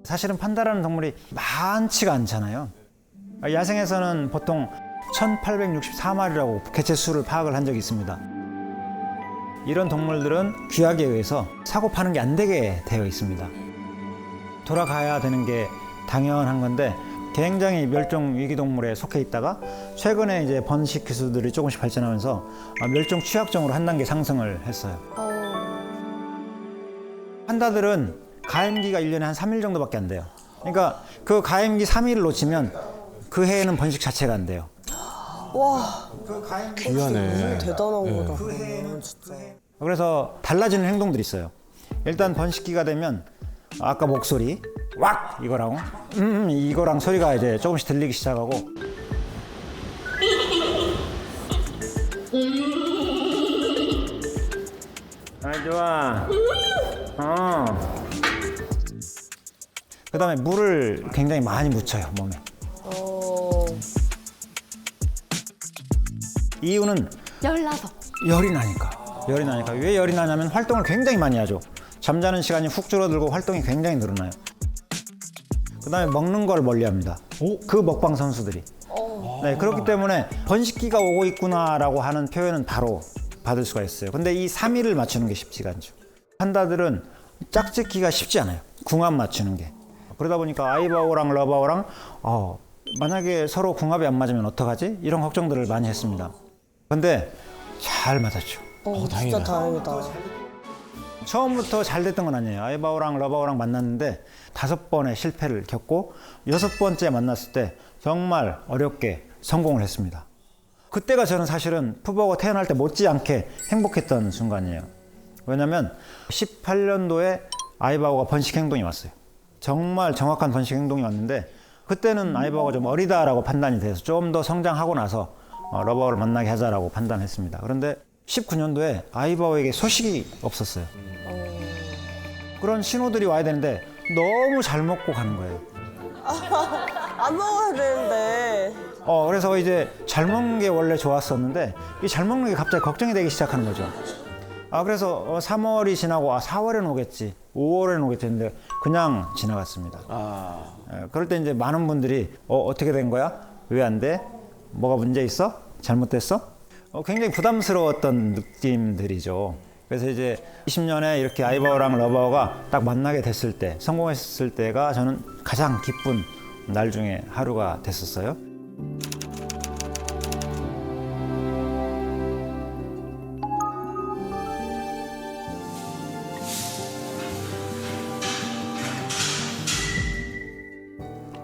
사실은 판다라는 동물이 많지가 않잖아요. 야생에서는 보통 1864마리라고 개체 수를 파악을 한 적이 있습니다. 이런 동물들은 규약에 의해서 사고 파는 게 안 되게 되어 있습니다. 돌아가야 되는 게 당연한 건데 굉장히 멸종 위기 동물에 속해 있다가 최근에 이제 번식 기술들이 조금씩 발전하면서 멸종 취약종으로 한 단계 상승을 했어요. 판다들은 가임기가 1년에 한 3일 정도밖에 안 돼요. 그러니까 그 가임기 3일을 놓치면 그 해에는 번식 자체가 안 돼요. 와, 그 가임기 귀하네. 대단한 거다. 그 해에는 진짜. 그래서 달라지는 행동들이 있어요. 일단 번식기가 되면 아까 목소리 왁 이거랑 이거랑 소리가 이제 조금씩 들리기 시작하고 아 좋아. 그다음에 물을 굉장히 많이 묻혀요 몸에. 이유는 열나서. 열이 나니까. 왜 열이 나냐면 활동을 굉장히 많이 하죠. 잠자는 시간이 훅 줄어들고 활동이 굉장히 늘어나요. 그다음에 먹는 걸 멀리합니다. 그 먹방 선수들이. 네, 그렇기 때문에 번식기가 오고 있구나라고 하는 표현은 바로 받을 수가 있어요. 근데 이 3일을 맞추는 게 쉽지가 않죠. 판다들은 짝짓기가 쉽지 않아요. 궁합 맞추는 게. 그러다 보니까 아이바오랑 러바오랑 만약에 서로 궁합이 안 맞으면 어떡하지? 이런 걱정들을 많이 했습니다. 근데 잘 맞았죠. 진짜 다행이다. 처음부터 잘 됐던 건 아니에요. 아이바오랑 러바오랑 만났는데 5번의 실패를 겪고 6번째 만났을 때 정말 어렵게 성공을 했습니다. 그때가 저는 사실은 푸바오가 태어날 때 못지않게 행복했던 순간이에요. 왜냐면 18년도에 아이바오가 번식 행동이 왔어요. 정말 정확한 번식 행동이 왔는데 그때는 아이바오가 좀 어리다라고 판단이 돼서 좀 더 성장하고 나서 러바오를 만나게 하자라고 판단했습니다. 그런데 19년도에 아이바오에게 소식이 없었어요. 그런 신호들이 와야 되는데 너무 잘 먹고 가는 거예요. 안 먹어야 되는데. 그래서 이제 잘 먹는 게 원래 좋았었는데 이 잘 먹는 게 갑자기 걱정이 되기 시작하는 거죠. 그래서 3월이 지나고 4월에는 오겠지, 5월에는 오겠지 했는데 그냥 지나갔습니다. 그럴 때 이제 많은 분들이 어떻게 된 거야? 왜 안 돼? 뭐가 문제 있어? 잘못됐어? 굉장히 부담스러웠던 느낌들이죠. 그래서 이제 20년에 이렇게 아이바오랑 러바오가 딱 만나게 됐을 때, 성공했을 때가 저는 가장 기쁜 날 중에 하루가 됐었어요.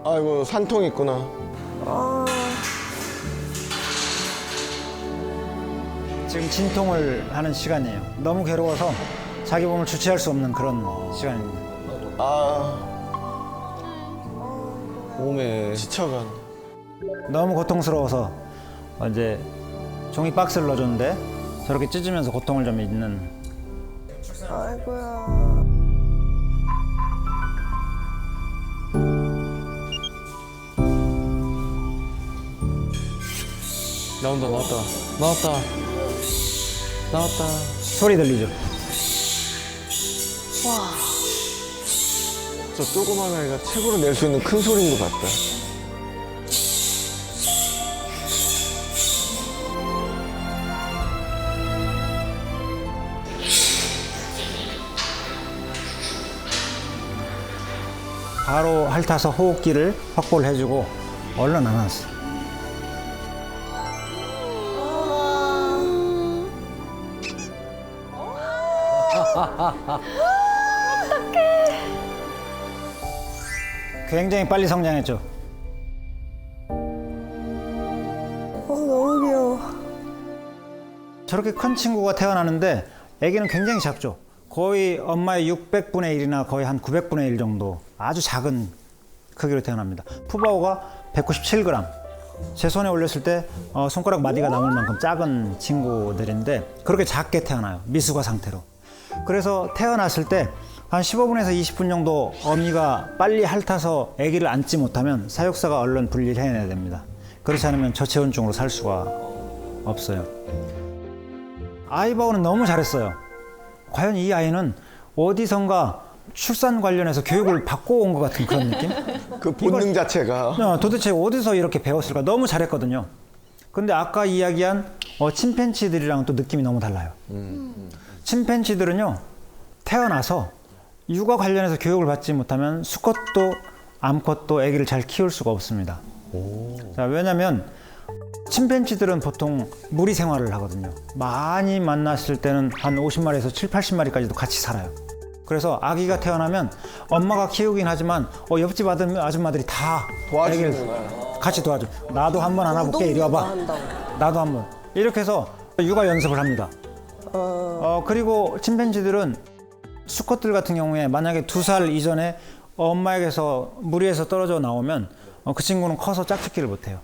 아이고 산통 있구나. 지금 진통을 하는 시간이에요. 너무 괴로워서 자기 몸을 주체할 수 없는 그런 시간입니다. 몸에 지쳐간. 너무 고통스러워서 이제 종이 박스를 넣어줬는데 저렇게 찢으면서 고통을 좀 잊는. 아이고야. 나왔다. 소리 들리죠? 저 조그만 아이가 책으로 낼 수 있는 큰 소리인 것 같다. 바로 핥아서 호흡기를 확보를 해주고 얼른 안았어. 굉장히 빨리 성장했죠. 너무 귀여워. 저렇게 큰 친구가 태어나는데 아기는 굉장히 작죠. 거의 엄마의 600분의 1이나 거의 한 900분의 1 정도 아주 작은 크기로 태어납니다. 푸바오가 197g. 제 손에 올렸을 때 손가락 마디가 남을 만큼 작은 친구들인데 그렇게 작게 태어나요. 미숙아 상태로. 그래서 태어났을 때 한 15분에서 20분 정도 어미가 빨리 핥아서 아기를 안지 못하면 사육사가 얼른 분리를 해내야 됩니다. 그렇지 않으면 저체온증으로 살 수가 없어요. 아이바오는 너무 잘했어요. 과연 이 아이는 어디선가 출산 관련해서 교육을 받고 온 것 같은 그런 느낌? 그 본능 자체가. 도대체 어디서 이렇게 배웠을까? 너무 잘했거든요. 근데 아까 이야기한 침팬지들이랑 또 느낌이 너무 달라요. 침팬지들은요, 태어나서 육아 관련해서 교육을 받지 못하면 수컷도 암컷도 아기를 잘 키울 수가 없습니다. 자, 왜냐면 침팬지들은 보통 무리 생활을 하거든요. 많이 만났을 때는 한 50마리에서 7, 80마리까지도 같이 살아요. 그래서 아기가 태어나면 엄마가 키우긴 하지만 옆집 아줌마들이 다 아기를 도와주는구나. 같이 도와줘. 나도 한번 안아볼게. 이리 와봐. 나도 한번. 이렇게 해서 육아 연습을 합니다. 그리고 침팬지들은 수컷들 같은 경우에 만약에 2살 이전에 엄마에게서 무리에서 떨어져 나오면 그 친구는 커서 짝짓기를 못해요.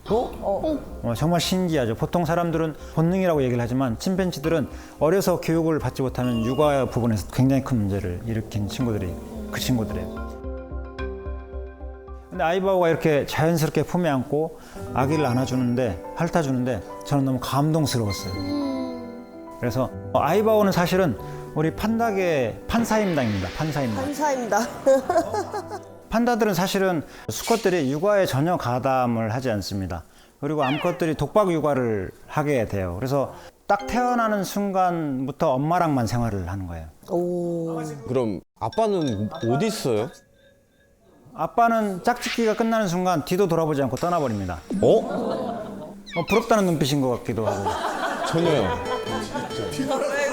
정말 신기하죠. 보통 사람들은 본능이라고 얘기를 하지만 침팬지들은 어려서 교육을 받지 못하면 육아 부분에서 굉장히 큰 문제를 일으킨 그 친구들이에요. 근데 아이바오가 이렇게 자연스럽게 품에 안고 아기를 안아주는데 핥아주는데 저는 너무 감동스러웠어요. 그래서 아이바오는 사실은 우리 판다계 판사임당입니다. 판사임당. 판사입니다. 판다들은 사실은 수컷들이 육아에 전혀 가담을 하지 않습니다. 그리고 암컷들이 독박 육아를 하게 돼요. 그래서 딱 태어나는 순간부터 엄마랑만 생활을 하는 거예요. 오. 그럼 아빠는 어디 있어요? 아빠는 짝짓기가 끝나는 순간 뒤도 돌아보지 않고 떠나버립니다. 부럽다는 눈빛인 것 같기도 하고. 전혀요.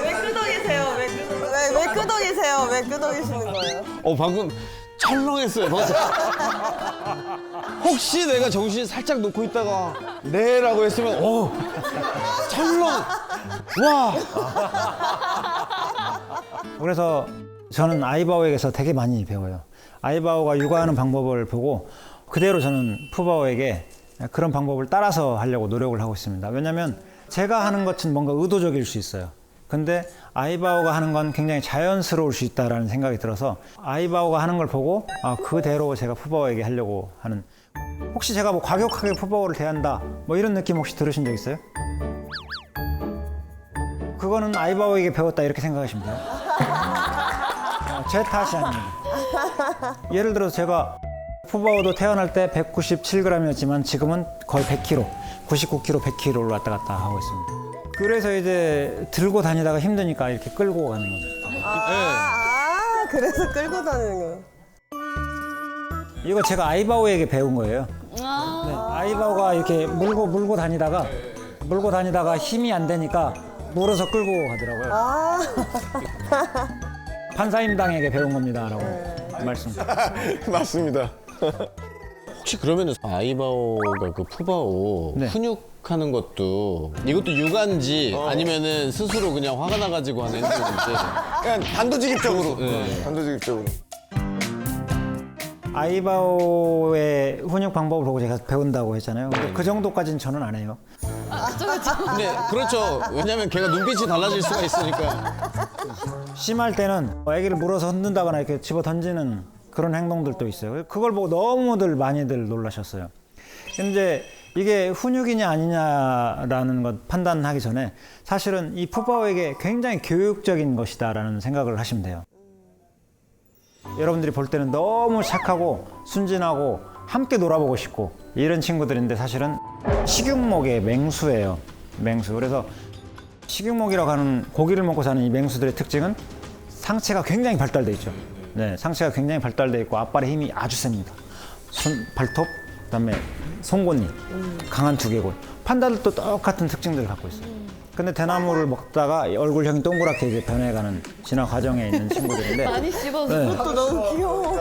왜 끄덕이세요? 왜 끄덕이세요? 왜 끄덕이시는 거예요? 방금 철렁했어요. 맞아. 혹시 내가 정신 살짝 놓고 있다가 네라고 했으면 철렁. 와. 그래서 저는 아이바오에게서 되게 많이 배워요. 아이바오가 육아하는 방법을 보고 그대로 저는 푸바오에게 그런 방법을 따라서 하려고 노력을 하고 있습니다. 왜냐하면 제가 하는 것은 뭔가 의도적일 수 있어요. 근데 아이바오가 하는 건 굉장히 자연스러울 수 있다라는 생각이 들어서 아이바오가 하는 걸 보고 그대로 제가 푸바오에게 하려고 하는. 혹시 제가 뭐 과격하게 푸바오를 대한다 뭐 이런 느낌 혹시 들으신 적 있어요? 그거는 아이바오에게 배웠다 이렇게 생각하시면 돼요. 제 탓이 아닙니다. 예를 들어서 제가 푸바오도 태어날 때 197g이었지만 지금은 거의 100kg, 99kg, 100kg로 왔다 갔다 하고 있습니다. 그래서 이제 들고 다니다가 힘드니까 이렇게 끌고 가는 거죠. 그래서 끌고 다니는 거예요. 이거 제가 아이바오에게 배운 거예요. 네, 아이바오가 이렇게 물고 다니다가 힘이 안 되니까 물어서 끌고 가더라고요. 판사임당에게 배운 겁니다라고 말씀. 맞습니다. 혹시 그러면은 아이바오가 그 푸바오 네. 훈육하는 것도 이것도 육아인지 아니면은 스스로 그냥 화가 나가지고 하는 행동인지. 그냥 단도직입적으로. 네. 단도직입적으로. 아이바오의 훈육 방법을 보고 제가 배운다고 했잖아요. 근데 그 정도까지는 저는 안 해요. 근데 그렇죠. 왜냐면 걔가 눈빛이 달라질 수가 있으니까. 심할 때는 아기를 물어서 흔든다거나 이렇게 집어 던지는 그런 행동들도 있어요. 그걸 보고 너무들 많이들 놀라셨어요. 근데 이게 훈육이냐 아니냐라는 것 판단하기 전에 사실은 이 푸바오에게 굉장히 교육적인 것이다라는 생각을 하시면 돼요. 여러분들이 볼 때는 너무 착하고 순진하고 함께 놀아보고 싶고 이런 친구들인데 사실은 식육목의 맹수예요. 맹수. 그래서 식육목이라고 하는 고기를 먹고 사는 이 맹수들의 특징은 상체가 굉장히 발달돼 있죠. 네, 상체가 굉장히 발달돼 있고 앞발의 힘이 아주 셉니다. 발톱, 그다음에 송곳니, 강한 두개골. 판다들도 똑같은 특징들을 갖고 있어요. 근데 대나무를 먹다가 얼굴형이 동그랗게 이제 변해가는 진화 과정에 있는 친구들인데 많이 씹어서. 네. 너무 귀여워.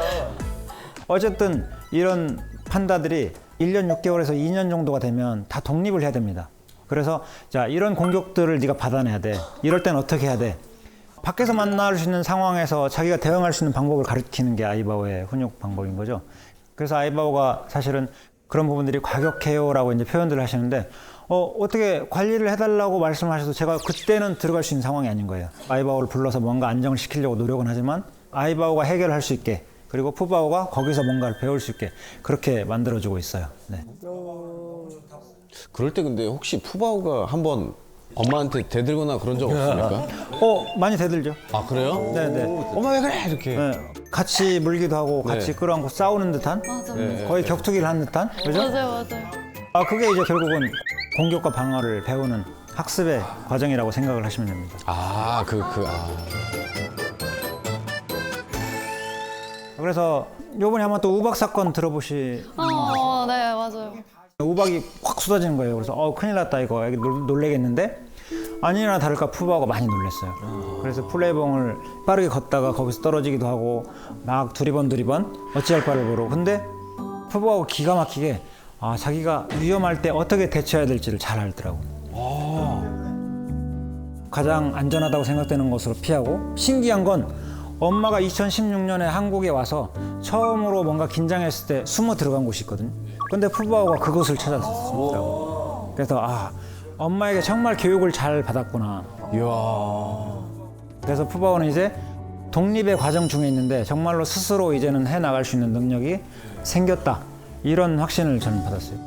어쨌든 이런 판다들이 1년 6개월에서 2년 정도가 되면 다 독립을 해야 됩니다. 그래서 자, 이런 공격들을 네가 받아내야 돼. 이럴 땐 어떻게 해야 돼? 밖에서 만날 수 있는 상황에서 자기가 대응할 수 있는 방법을 가르치는 게 아이바오의 훈육 방법인 거죠. 그래서 아이바오가 사실은 그런 부분들이 과격해요라고 이제 표현들을 하시는데 어떻게 관리를 해달라고 말씀하셔도 제가 그때는 들어갈 수 있는 상황이 아닌 거예요. 아이바오를 불러서 뭔가 안정을 시키려고 노력은 하지만 아이바오가 해결할 수 있게 그리고 푸바오가 거기서 뭔가를 배울 수 있게 그렇게 만들어주고 있어요. 네. 그럴 때 근데 혹시 푸바오가 한번 엄마한테 대들거나 그런 적 없습니까? 많이 대들죠. 아 그래요? 네네. 엄마 왜 그래 이렇게. 네, 같이 물기도 하고 같이 네. 끌어안고 싸우는 듯한 맞아. 거의 격투기를 한 듯한 그죠? 맞아요. 그게 이제 결국은 공격과 방어를 배우는 학습의 과정이라고 생각을 하시면 됩니다. 그래서 요번에 한번 또 우박 사건 들어보시 네, 맞아요. 우박이 확 쏟아지는 거예요. 그래서 큰일 났다 이거 애기 놀래겠는데 아니나 다를까 푸바오가 많이 놀랐어요. 그래서 플레이봉을 빠르게 걷다가 거기서 떨어지기도 하고 막 두리번 어찌할 바를 모르고 근데 푸바오가 기가 막히게 자기가 위험할 때 어떻게 대처해야 될지를 잘 알더라고. 가장 안전하다고 생각되는 것으로 피하고 신기한 건 엄마가 2016년에 한국에 와서 처음으로 뭔가 긴장했을 때 숨어 들어간 곳이 있거든요. 근데 푸바오가 그곳을 찾았었더라고. 그래서 엄마에게 정말 교육을 잘 받았구나. 그래서 푸바오는 이제 독립의 과정 중에 있는데 정말로 스스로 이제는 해나갈 수 있는 능력이 생겼다. 이런 확신을 저는 받았어요.